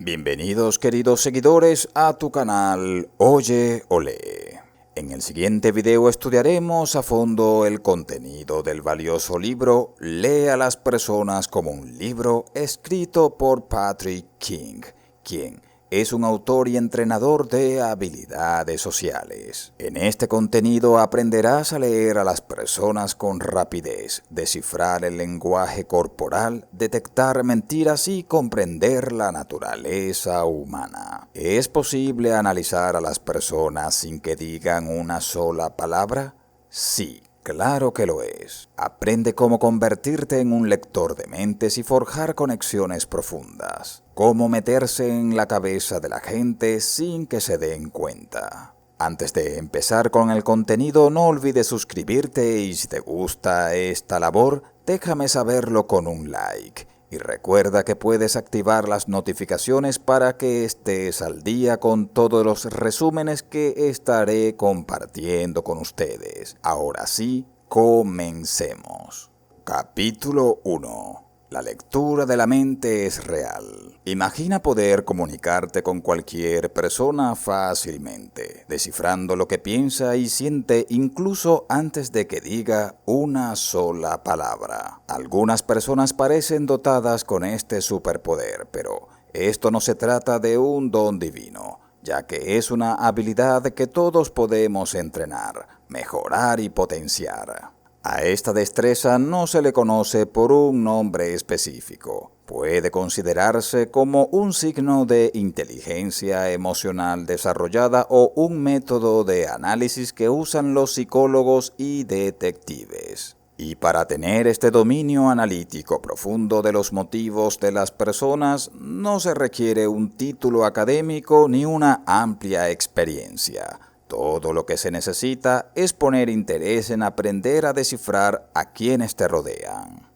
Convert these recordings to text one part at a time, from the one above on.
Bienvenidos queridos seguidores a tu canal Oye o Lee. En el siguiente video estudiaremos a fondo el contenido del valioso libro Lee a las personas como un libro, escrito por Patrick King, quien es un autor y entrenador de habilidades sociales. En este contenido aprenderás a leer a las personas con rapidez, descifrar el lenguaje corporal, detectar mentiras y comprender la naturaleza humana. ¿Es posible analizar a las personas sin que digan una sola palabra? Sí. Claro que lo es. Aprende cómo convertirte en un lector de mentes y forjar conexiones profundas. Cómo meterse en la cabeza de la gente sin que se den cuenta. Antes de empezar con el contenido, no olvides suscribirte y si te gusta esta labor, déjame saberlo con un like. Y recuerda que puedes activar las notificaciones para que estés al día con todos los resúmenes que estaré compartiendo con ustedes. Ahora sí, comencemos. Capítulo 1. La lectura de la mente es real. Imagina poder comunicarte con cualquier persona fácilmente, descifrando lo que piensa y siente incluso antes de que diga una sola palabra. Algunas personas parecen dotadas con este superpoder, pero esto no se trata de un don divino, ya que es una habilidad que todos podemos entrenar, mejorar y potenciar. A esta destreza no se le conoce por un nombre específico. Puede considerarse como un signo de inteligencia emocional desarrollada o un método de análisis que usan los psicólogos y detectives. Y para tener este dominio analítico profundo de los motivos de las personas, no se requiere un título académico ni una amplia experiencia. Todo lo que se necesita es poner interés en aprender a descifrar a quienes te rodean.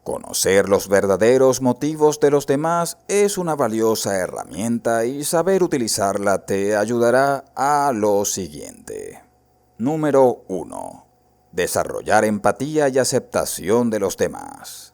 Conocer los verdaderos motivos de los demás es una valiosa herramienta y saber utilizarla te ayudará a lo siguiente. Número 1. Desarrollar empatía y aceptación de los demás.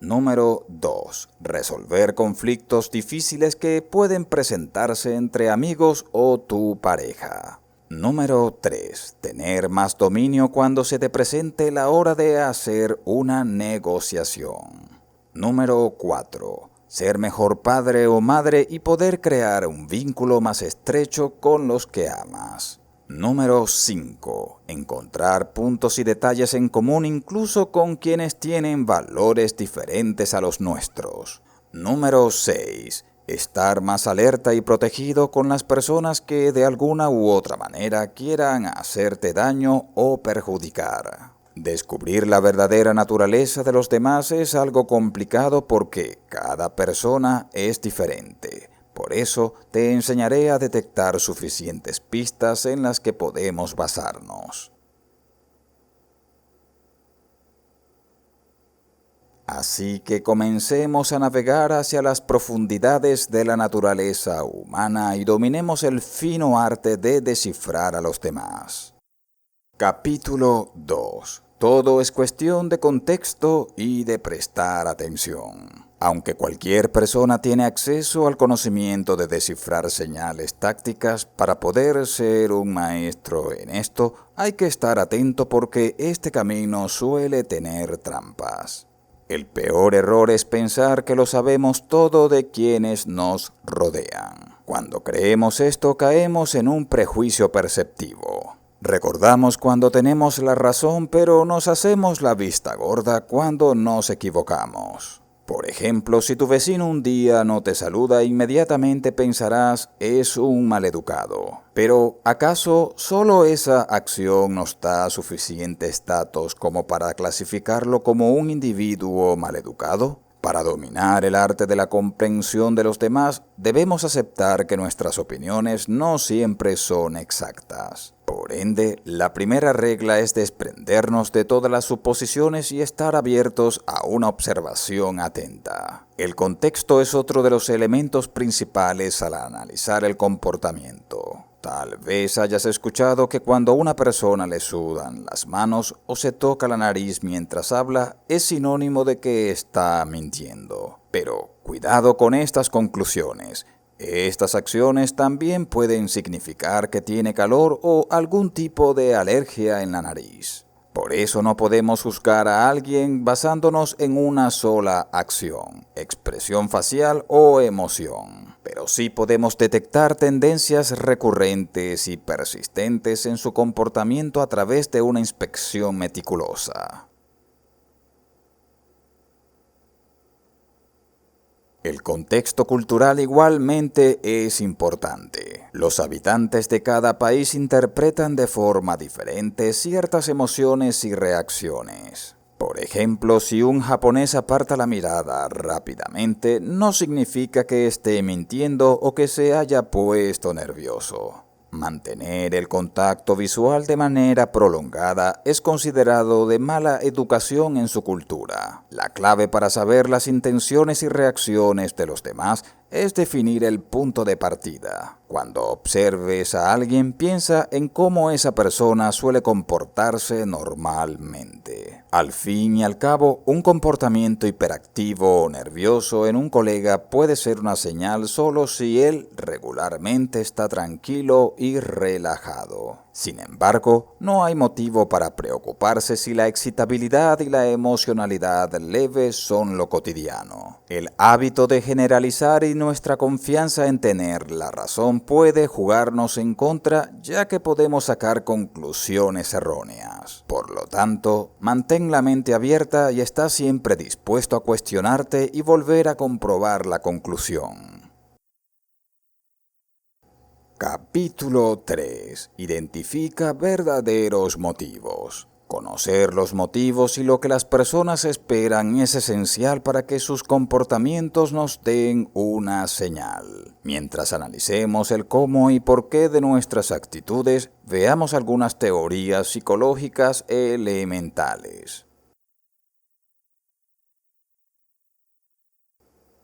Número 2. Resolver conflictos difíciles que pueden presentarse entre amigos o tu pareja. Número 3. Tener más dominio cuando se te presente la hora de hacer una negociación. Número 4. Ser mejor padre o madre y poder crear un vínculo más estrecho con los que amas. Número 5. Encontrar puntos y detalles en común incluso con quienes tienen valores diferentes a los nuestros. Número 6. Estar más alerta y protegido con las personas que de alguna u otra manera quieran hacerte daño o perjudicar. Descubrir la verdadera naturaleza de los demás es algo complicado porque cada persona es diferente. Por eso te enseñaré a detectar suficientes pistas en las que podemos basarnos. Así que comencemos a navegar hacia las profundidades de la naturaleza humana y dominemos el fino arte de descifrar a los demás. Capítulo 2. Todo es cuestión de contexto y de prestar atención. Aunque cualquier persona tiene acceso al conocimiento de descifrar señales tácticas para poder ser un maestro en esto, hay que estar atento porque este camino suele tener trampas. El peor error es pensar que lo sabemos todo de quienes nos rodean. Cuando creemos esto, caemos en un prejuicio perceptivo. Recordamos cuando tenemos la razón, pero nos hacemos la vista gorda cuando nos equivocamos. Por ejemplo, si tu vecino un día no te saluda, inmediatamente pensarás, es un maleducado. Pero, ¿acaso solo esa acción nos da suficiente estatus como para clasificarlo como un individuo maleducado? Para dominar el arte de la comprensión de los demás, debemos aceptar que nuestras opiniones no siempre son exactas. Por ende, la primera regla es desprendernos de todas las suposiciones y estar abiertos a una observación atenta. El contexto es otro de los elementos principales al analizar el comportamiento. Tal vez hayas escuchado que cuando a una persona le sudan las manos o se toca la nariz mientras habla, es sinónimo de que está mintiendo. Pero cuidado con estas conclusiones. Estas acciones también pueden significar que tiene calor o algún tipo de alergia en la nariz. Por eso no podemos juzgar a alguien basándonos en una sola acción, expresión facial o emoción. Pero sí podemos detectar tendencias recurrentes y persistentes en su comportamiento a través de una inspección meticulosa. El contexto cultural igualmente es importante. Los habitantes de cada país interpretan de forma diferente ciertas emociones y reacciones. Por ejemplo, si un japonés aparta la mirada rápidamente, no significa que esté mintiendo o que se haya puesto nervioso. Mantener el contacto visual de manera prolongada es considerado de mala educación en su cultura. La clave para saber las intenciones y reacciones de los demás es definir el punto de partida. Cuando observes a alguien, piensa en cómo esa persona suele comportarse normalmente. Al fin y al cabo, un comportamiento hiperactivo o nervioso en un colega puede ser una señal solo si él regularmente está tranquilo y relajado. Sin embargo, no hay motivo para preocuparse si la excitabilidad y la emocionalidad leve son lo cotidiano. El hábito de generalizar y nuestra confianza en tener la razón puede jugarnos en contra, ya que podemos sacar conclusiones erróneas. Por lo tanto, mantén la mente abierta y está siempre dispuesto a cuestionarte y volver a comprobar la conclusión. Capítulo 3. Identifica verdaderos motivos. Conocer los motivos y lo que las personas esperan es esencial para que sus comportamientos nos den una señal. Mientras analicemos el cómo y por qué de nuestras actitudes, veamos algunas teorías psicológicas elementales.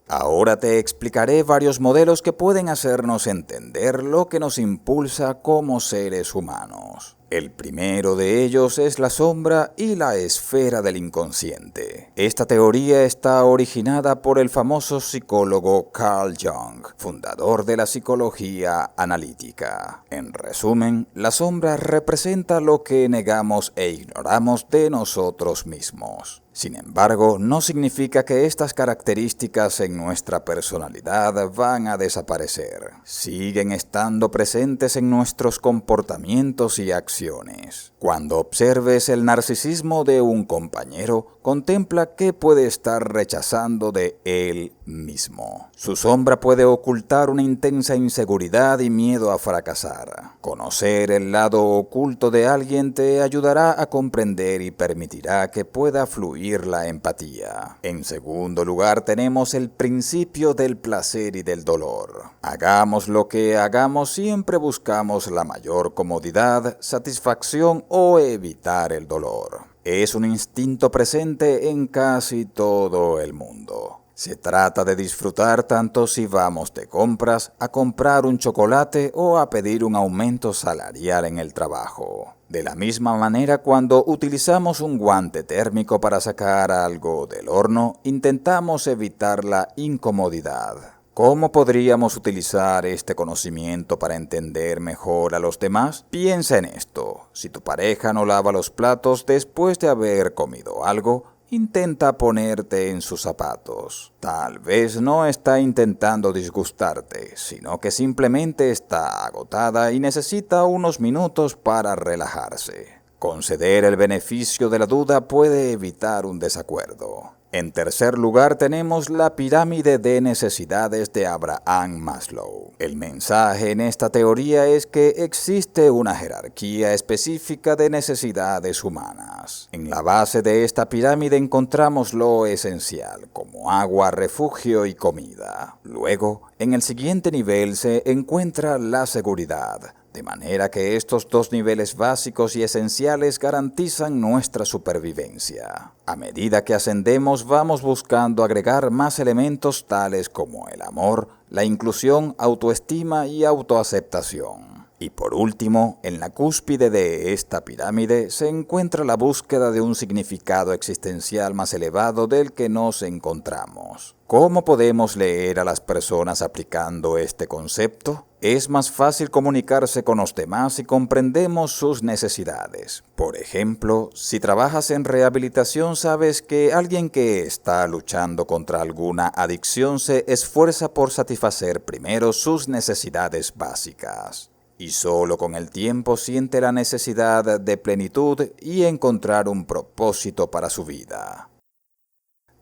Ahora te explicaré varios modelos que pueden hacernos entender lo que nos impulsa como seres humanos. El primero de ellos es la sombra y la esfera del inconsciente. Esta teoría está originada por el famoso psicólogo Carl Jung, fundador de la psicología analítica. En resumen, la sombra representa lo que negamos e ignoramos de nosotros mismos. Sin embargo, no significa que estas características en nuestra personalidad van a desaparecer. Siguen estando presentes en nuestros comportamientos y acciones. Cuando observes el narcisismo de un compañero, contempla qué puede estar rechazando de él mismo. Su sombra puede ocultar una intensa inseguridad y miedo a fracasar. Conocer el lado oculto de alguien te ayudará a comprender y permitirá que pueda fluir la empatía. En segundo lugar, tenemos el principio del placer y del dolor. Hagamos lo que hagamos, siempre buscamos la mayor comodidad, satisfacción o evitar el dolor. Es un instinto presente en casi todo el mundo. Se trata de disfrutar tanto si vamos de compras, a comprar un chocolate o a pedir un aumento salarial en el trabajo. De la misma manera, cuando utilizamos un guante térmico para sacar algo del horno, intentamos evitar la incomodidad. ¿Cómo podríamos utilizar este conocimiento para entender mejor a los demás? Piensa en esto. Si tu pareja no lava los platos después de haber comido algo, intenta ponerte en sus zapatos. Tal vez no está intentando disgustarte, sino que simplemente está agotada y necesita unos minutos para relajarse. Conceder el beneficio de la duda puede evitar un desacuerdo. En tercer lugar tenemos la pirámide de necesidades de Abraham Maslow. El mensaje en esta teoría es que existe una jerarquía específica de necesidades humanas. En la base de esta pirámide encontramos lo esencial, como agua, refugio y comida. Luego, en el siguiente nivel se encuentra la seguridad. De manera que estos dos niveles básicos y esenciales garantizan nuestra supervivencia. A medida que ascendemos, vamos buscando agregar más elementos tales como el amor, la inclusión, autoestima y autoaceptación. Y por último, en la cúspide de esta pirámide se encuentra la búsqueda de un significado existencial más elevado del que nos encontramos. ¿Cómo podemos leer a las personas aplicando este concepto? Es más fácil comunicarse con los demás si comprendemos sus necesidades. Por ejemplo, si trabajas en rehabilitación, sabes que alguien que está luchando contra alguna adicción se esfuerza por satisfacer primero sus necesidades básicas. Y solo con el tiempo siente la necesidad de plenitud y encontrar un propósito para su vida.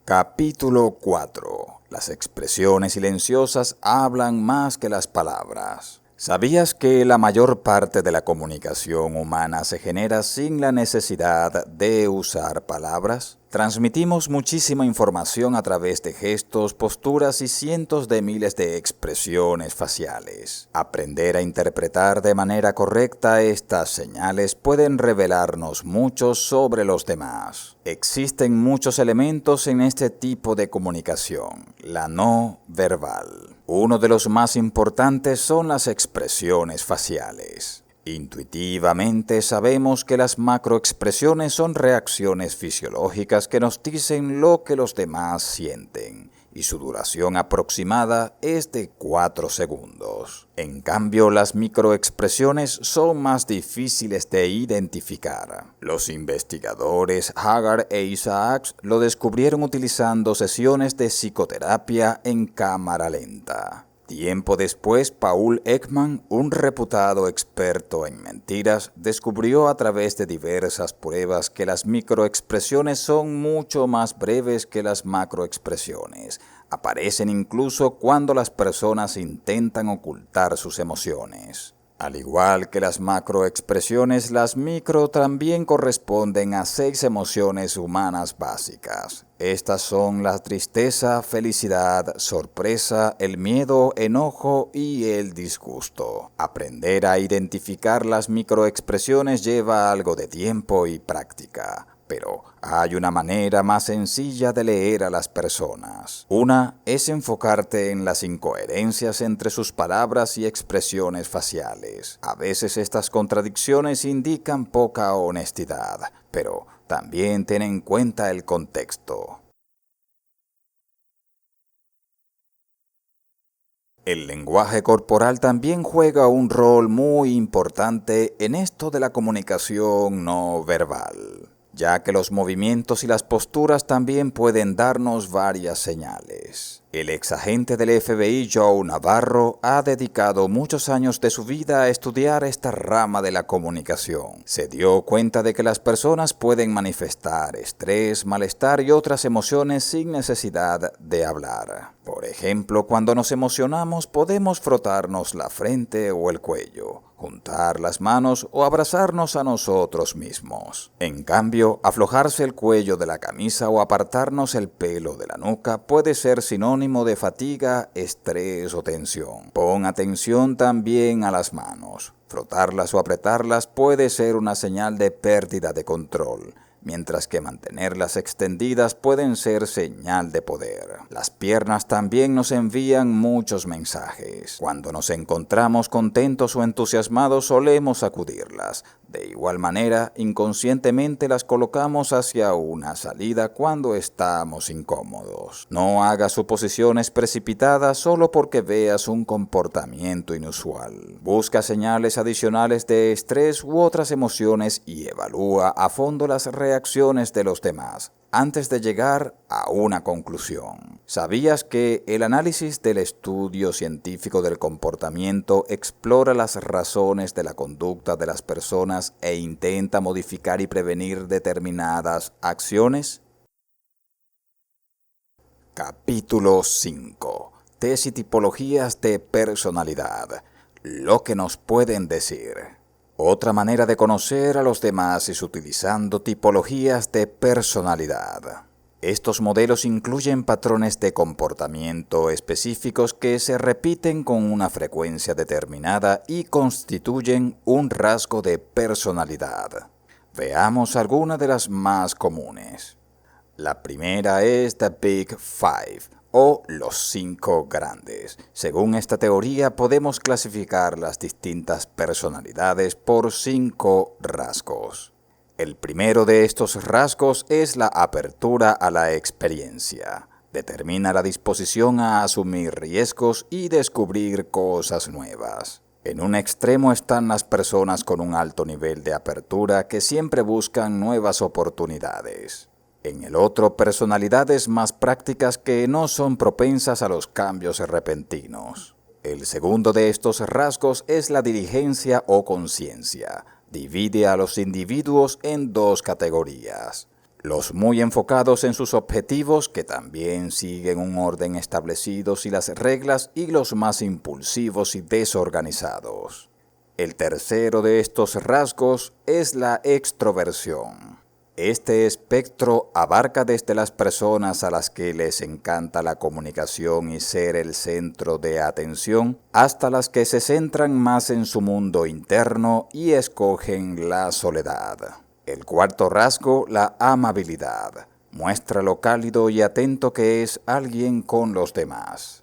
Capítulo 4. Las expresiones silenciosas hablan más que las palabras. ¿Sabías que la mayor parte de la comunicación humana se genera sin la necesidad de usar palabras? Transmitimos muchísima información a través de gestos, posturas y cientos de miles de expresiones faciales. Aprender a interpretar de manera correcta estas señales pueden revelarnos mucho sobre los demás. Existen muchos elementos en este tipo de comunicación, la no verbal. Uno de los más importantes son las expresiones faciales. Intuitivamente sabemos que las macroexpresiones son reacciones fisiológicas que nos dicen lo que los demás sienten, y su duración aproximada es de 4 segundos. En cambio, las microexpresiones son más difíciles de identificar. Los investigadores Haggard e Isaacs lo descubrieron utilizando sesiones de psicoterapia en cámara lenta. Tiempo después, Paul Ekman, un reputado experto en mentiras, descubrió a través de diversas pruebas que las microexpresiones son mucho más breves que las macroexpresiones. Aparecen incluso cuando las personas intentan ocultar sus emociones. Al igual que las macroexpresiones, las micro también corresponden a 6 emociones humanas básicas. Estas son la tristeza, felicidad, sorpresa, el miedo, enojo y el disgusto. Aprender a identificar las microexpresiones lleva algo de tiempo y práctica. Pero hay una manera más sencilla de leer a las personas. Una es enfocarte en las incoherencias entre sus palabras y expresiones faciales. A veces estas contradicciones indican poca honestidad, pero también ten en cuenta el contexto. El lenguaje corporal también juega un rol muy importante en esto de la comunicación no verbal, ya que los movimientos y las posturas también pueden darnos varias señales. El exagente del FBI Joe Navarro ha dedicado muchos años de su vida a estudiar esta rama de la comunicación. Se dio cuenta de que las personas pueden manifestar estrés, malestar y otras emociones sin necesidad de hablar. Por ejemplo, cuando nos emocionamos podemos frotarnos la frente o el cuello, juntar las manos o abrazarnos a nosotros mismos. En cambio, aflojarse el cuello de la camisa o apartarnos el pelo de la nuca puede ser sinónimo de fatiga, estrés o tensión. Pon atención también a las manos. Frotarlas o apretarlas puede ser una señal de pérdida de control, mientras que mantenerlas extendidas pueden ser señal de poder. Las piernas también nos envían muchos mensajes. Cuando nos encontramos contentos o entusiasmados solemos sacudirlas. De igual manera, inconscientemente las colocamos hacia una salida cuando estamos incómodos. No hagas suposiciones precipitadas solo porque veas un comportamiento inusual. Busca señales adicionales de estrés u otras emociones y evalúa a fondo las reacciones de los demás antes de llegar a una conclusión. ¿Sabías que el análisis del estudio científico del comportamiento explora las razones de la conducta de las personas e intenta modificar y prevenir determinadas acciones? Capítulo 5. Test y tipologías de personalidad. Lo que nos pueden decir. Otra manera de conocer a los demás es utilizando tipologías de personalidad. Estos modelos incluyen patrones de comportamiento específicos que se repiten con una frecuencia determinada y constituyen un rasgo de personalidad. Veamos algunas de las más comunes. La primera es The Big Five, o los 5 grandes. Según esta teoría, podemos clasificar las distintas personalidades por 5 rasgos. El primero de estos rasgos es la apertura a la experiencia. Determina la disposición a asumir riesgos y descubrir cosas nuevas. En un extremo están las personas con un alto nivel de apertura que siempre buscan nuevas oportunidades. En el otro, personalidades más prácticas que no son propensas a los cambios repentinos. El segundo de estos rasgos es la diligencia o conciencia. Divide a los individuos en 2 categorías. Los muy enfocados en sus objetivos, que también siguen un orden establecido y las reglas, y los más impulsivos y desorganizados. El tercero de estos rasgos es la extroversión. Este espectro abarca desde las personas a las que les encanta la comunicación y ser el centro de atención, hasta las que se centran más en su mundo interno y escogen la soledad. El cuarto rasgo, la amabilidad, muestra lo cálido y atento que es alguien con los demás.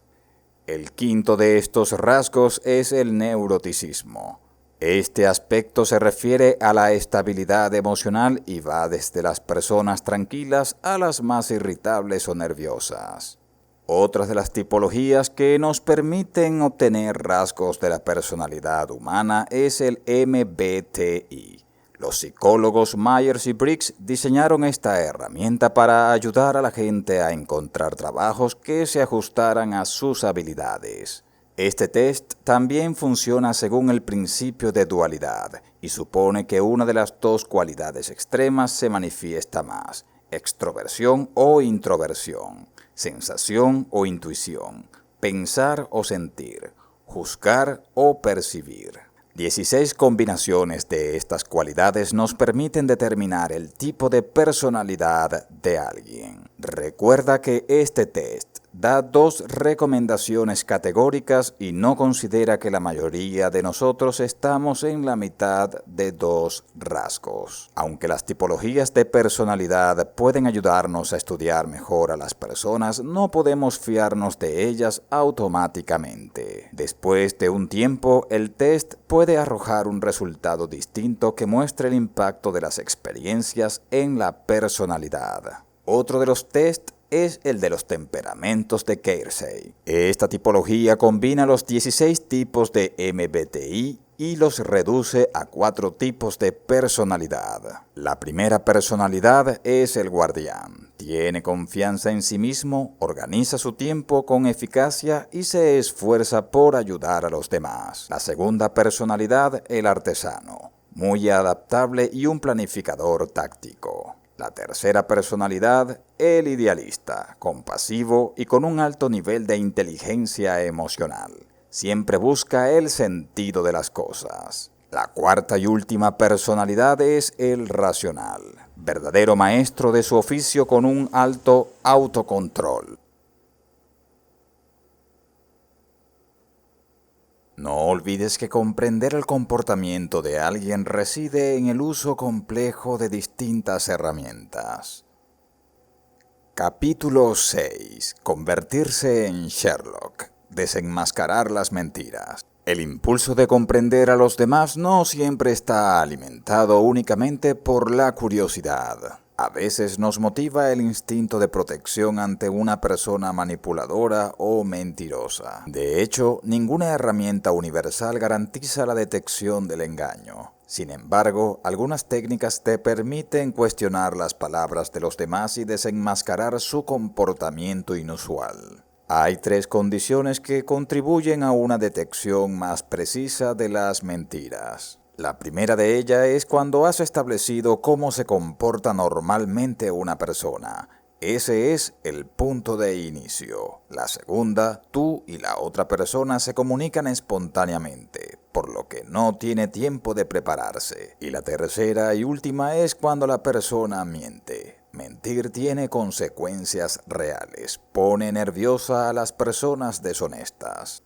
El quinto de estos rasgos es el neuroticismo. Este aspecto se refiere a la estabilidad emocional y va desde las personas tranquilas a las más irritables o nerviosas. Otras de las tipologías que nos permiten obtener rasgos de la personalidad humana es el MBTI. Los psicólogos Myers y Briggs diseñaron esta herramienta para ayudar a la gente a encontrar trabajos que se ajustaran a sus habilidades. Este test también funciona según el principio de dualidad y supone que una de las 2 cualidades extremas se manifiesta más: extroversión o introversión, sensación o intuición, pensar o sentir, juzgar o percibir. 16 combinaciones de estas cualidades nos permiten determinar el tipo de personalidad de alguien. Recuerda que este test da 2 recomendaciones categóricas y no considera que la mayoría de nosotros estamos en la mitad de 2 rasgos. Aunque las tipologías de personalidad pueden ayudarnos a estudiar mejor a las personas, no podemos fiarnos de ellas automáticamente. Después de un tiempo, el test puede arrojar un resultado distinto que muestre el impacto de las experiencias en la personalidad. Otro de los test es el de los temperamentos de Keirsey. Esta tipología combina los 16 tipos de MBTI y los reduce a 4 tipos de personalidad. La primera personalidad es el guardián. Tiene confianza en sí mismo, organiza su tiempo con eficacia y se esfuerza por ayudar a los demás. La segunda personalidad, el artesano. Muy adaptable y un planificador táctico. La tercera personalidad, el idealista, compasivo y con un alto nivel de inteligencia emocional. Siempre busca el sentido de las cosas. La cuarta y última personalidad es el racional, verdadero maestro de su oficio con un alto autocontrol. No olvides que comprender el comportamiento de alguien reside en el uso complejo de distintas herramientas. Capítulo 6. Convertirse en Sherlock. Desenmascarar las mentiras. El impulso de comprender a los demás no siempre está alimentado únicamente por la curiosidad. A veces nos motiva el instinto de protección ante una persona manipuladora o mentirosa. De hecho, ninguna herramienta universal garantiza la detección del engaño. Sin embargo, algunas técnicas te permiten cuestionar las palabras de los demás y desenmascarar su comportamiento inusual. Hay 3 condiciones que contribuyen a una detección más precisa de las mentiras. La primera de ellas es cuando has establecido cómo se comporta normalmente una persona. Ese es el punto de inicio. La segunda, tú y la otra persona se comunican espontáneamente, por lo que no tiene tiempo de prepararse. Y la tercera y última es cuando la persona miente. Mentir tiene consecuencias reales, pone nerviosa a las personas deshonestas.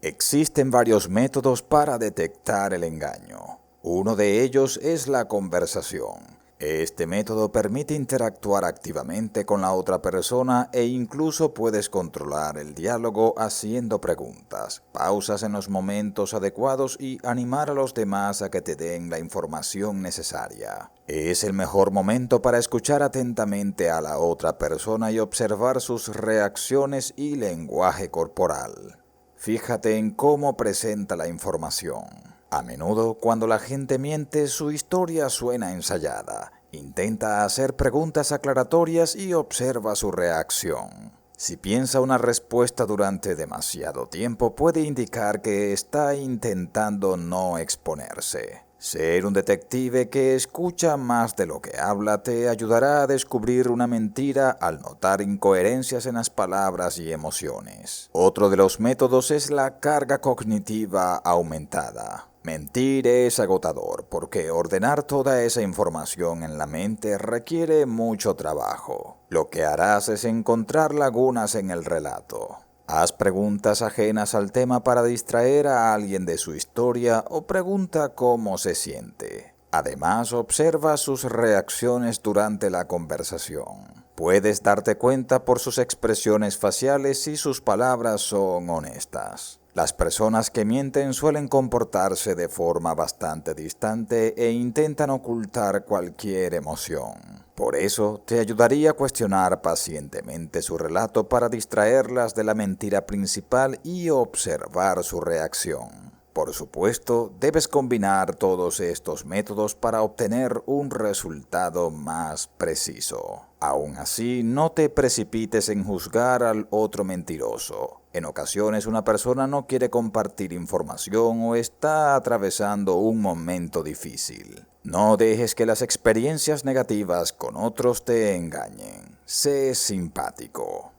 Existen varios métodos para detectar el engaño. Uno de ellos es la conversación. Este método permite interactuar activamente con la otra persona e incluso puedes controlar el diálogo haciendo preguntas, pausas en los momentos adecuados y animar a los demás a que te den la información necesaria. Es el mejor momento para escuchar atentamente a la otra persona y observar sus reacciones y lenguaje corporal. Fíjate en cómo presenta la información. A menudo, cuando la gente miente, su historia suena ensayada. Intenta hacer preguntas aclaratorias y observa su reacción. Si piensa una respuesta durante demasiado tiempo, puede indicar que está intentando no exponerse. Ser un detective que escucha más de lo que habla te ayudará a descubrir una mentira al notar incoherencias en las palabras y emociones. Otro de los métodos es la carga cognitiva aumentada. Mentir es agotador porque ordenar toda esa información en la mente requiere mucho trabajo. Lo que harás es encontrar lagunas en el relato. Haz preguntas ajenas al tema para distraer a alguien de su historia o pregunta cómo se siente. Además, observa sus reacciones durante la conversación. Puedes darte cuenta por sus expresiones faciales si sus palabras son honestas. Las personas que mienten suelen comportarse de forma bastante distante e intentan ocultar cualquier emoción. Por eso, te ayudaría a cuestionar pacientemente su relato para distraerlas de la mentira principal y observar su reacción. Por supuesto, debes combinar todos estos métodos para obtener un resultado más preciso. Aún así, no te precipites en juzgar al otro mentiroso. En ocasiones una persona no quiere compartir información o está atravesando un momento difícil. No dejes que las experiencias negativas con otros te engañen. Sé simpático.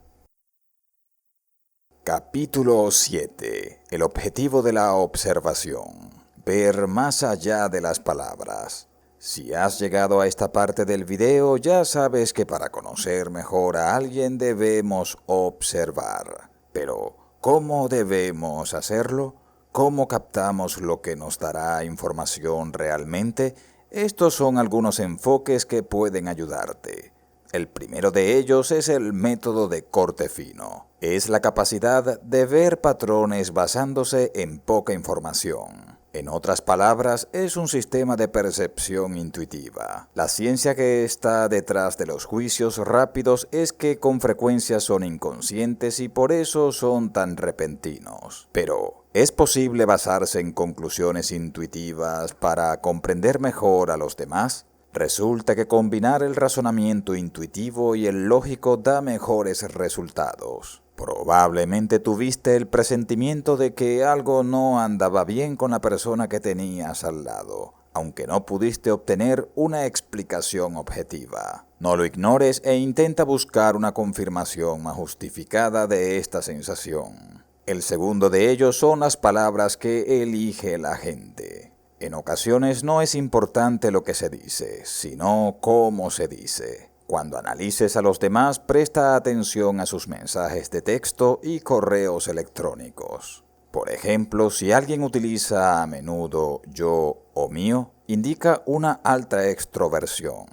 Capítulo 7. El objetivo de la observación. Ver más allá de las palabras. Si has llegado a esta parte del video, ya sabes que para conocer mejor a alguien debemos observar. Pero, ¿cómo debemos hacerlo? ¿Cómo captamos lo que nos dará información realmente? Estos son algunos enfoques que pueden ayudarte. El primero de ellos es el método de corte fino. Es la capacidad de ver patrones basándose en poca información. En otras palabras, es un sistema de percepción intuitiva. La ciencia que está detrás de los juicios rápidos es que con frecuencia son inconscientes y por eso son tan repentinos. Pero, ¿es posible basarse en conclusiones intuitivas para comprender mejor a los demás? Resulta que combinar el razonamiento intuitivo y el lógico da mejores resultados. Probablemente tuviste el presentimiento de que algo no andaba bien con la persona que tenías al lado, aunque no pudiste obtener una explicación objetiva. No lo ignores e intenta buscar una confirmación más justificada de esta sensación. El segundo de ellos son las palabras que elige la gente. En ocasiones no es importante lo que se dice, sino cómo se dice. Cuando analices a los demás, presta atención a sus mensajes de texto y correos electrónicos. Por ejemplo, si alguien utiliza a menudo yo o mío, indica una alta extroversión.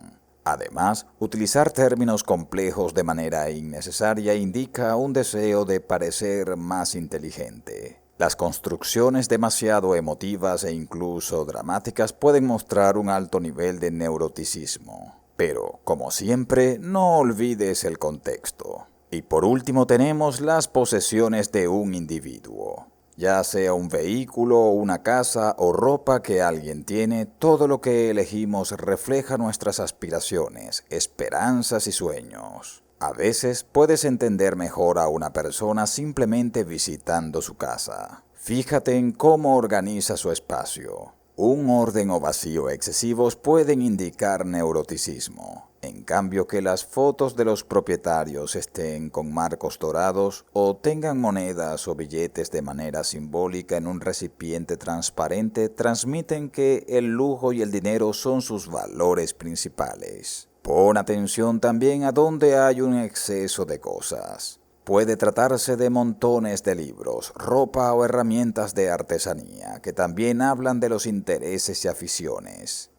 Además, utilizar términos complejos de manera innecesaria indica un deseo de parecer más inteligente. Las construcciones demasiado emotivas e incluso dramáticas pueden mostrar un alto nivel de neuroticismo. Pero, como siempre, no olvides el contexto. Y por último tenemos las posesiones de un individuo. Ya sea un vehículo, una casa o ropa que alguien tiene, todo lo que elegimos refleja nuestras aspiraciones, esperanzas y sueños. A veces puedes entender mejor a una persona simplemente visitando su casa. Fíjate en cómo organiza su espacio. Un orden o vacío excesivos pueden indicar neuroticismo. En cambio, que las fotos de los propietarios estén con marcos dorados o tengan monedas o billetes de manera simbólica en un recipiente transparente transmiten que el lujo y el dinero son sus valores principales. Pon atención también a donde hay un exceso de cosas. Puede tratarse de montones de libros, ropa o herramientas de artesanía que también hablan de los intereses y aficiones.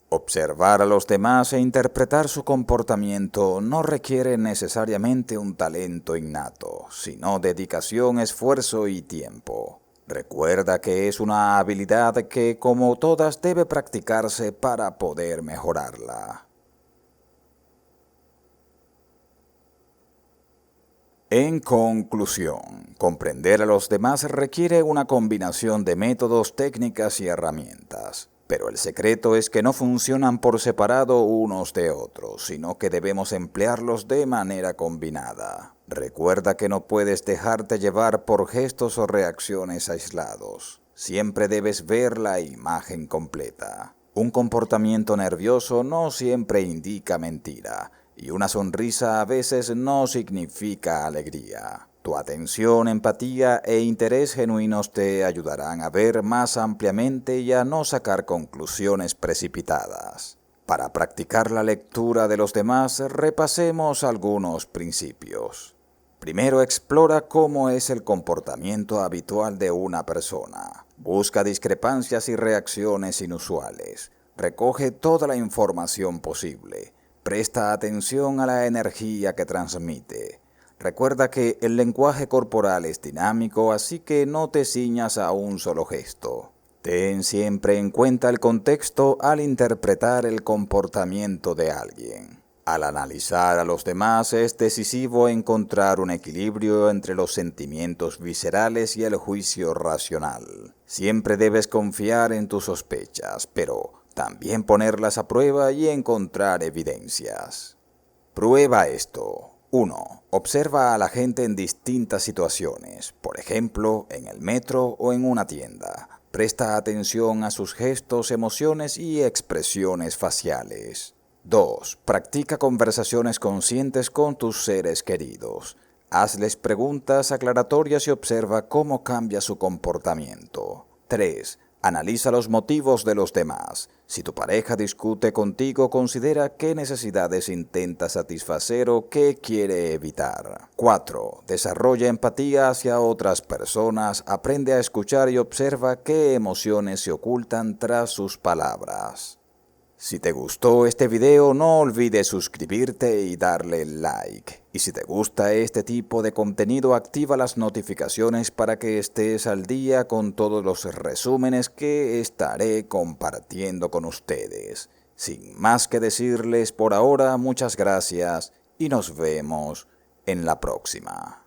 Observar a los demás e interpretar su comportamiento no requiere necesariamente un talento innato, sino dedicación, esfuerzo y tiempo. Recuerda que es una habilidad que, como todas, debe practicarse para poder mejorarla. En conclusión, comprender a los demás requiere una combinación de métodos, técnicas y herramientas. Pero el secreto es que no funcionan por separado unos de otros, sino que debemos emplearlos de manera combinada. Recuerda que no puedes dejarte llevar por gestos o reacciones aislados. Siempre debes ver la imagen completa. Un comportamiento nervioso no siempre indica mentira, y una sonrisa a veces no significa alegría. Tu atención, empatía e interés genuinos te ayudarán a ver más ampliamente y a no sacar conclusiones precipitadas. Para practicar la lectura de los demás, repasemos algunos principios. Primero, explora cómo es el comportamiento habitual de una persona. Busca discrepancias y reacciones inusuales. Recoge toda la información posible. Presta atención a la energía que transmite. Recuerda que el lenguaje corporal es dinámico, así que no te ciñas a un solo gesto. Ten siempre en cuenta el contexto al interpretar el comportamiento de alguien. Al analizar a los demás es decisivo encontrar un equilibrio entre los sentimientos viscerales y el juicio racional. Siempre debes confiar en tus sospechas, pero también ponerlas a prueba y encontrar evidencias. Prueba esto. 1. Observa a la gente en distintas situaciones, por ejemplo, en el metro o en una tienda. Presta atención a sus gestos, emociones y expresiones faciales. 2. Practica conversaciones conscientes con tus seres queridos. Hazles preguntas aclaratorias y observa cómo cambia su comportamiento. 3. Analiza los motivos de los demás. Si tu pareja discute contigo, considera qué necesidades intenta satisfacer o qué quiere evitar. 4. Desarrolla empatía hacia otras personas, aprende a escuchar y observa qué emociones se ocultan tras sus palabras. Si te gustó este video, no olvides suscribirte y darle like. Y si te gusta este tipo de contenido, activa las notificaciones para que estés al día con todos los resúmenes que estaré compartiendo con ustedes. Sin más que decirles por ahora, muchas gracias y nos vemos en la próxima.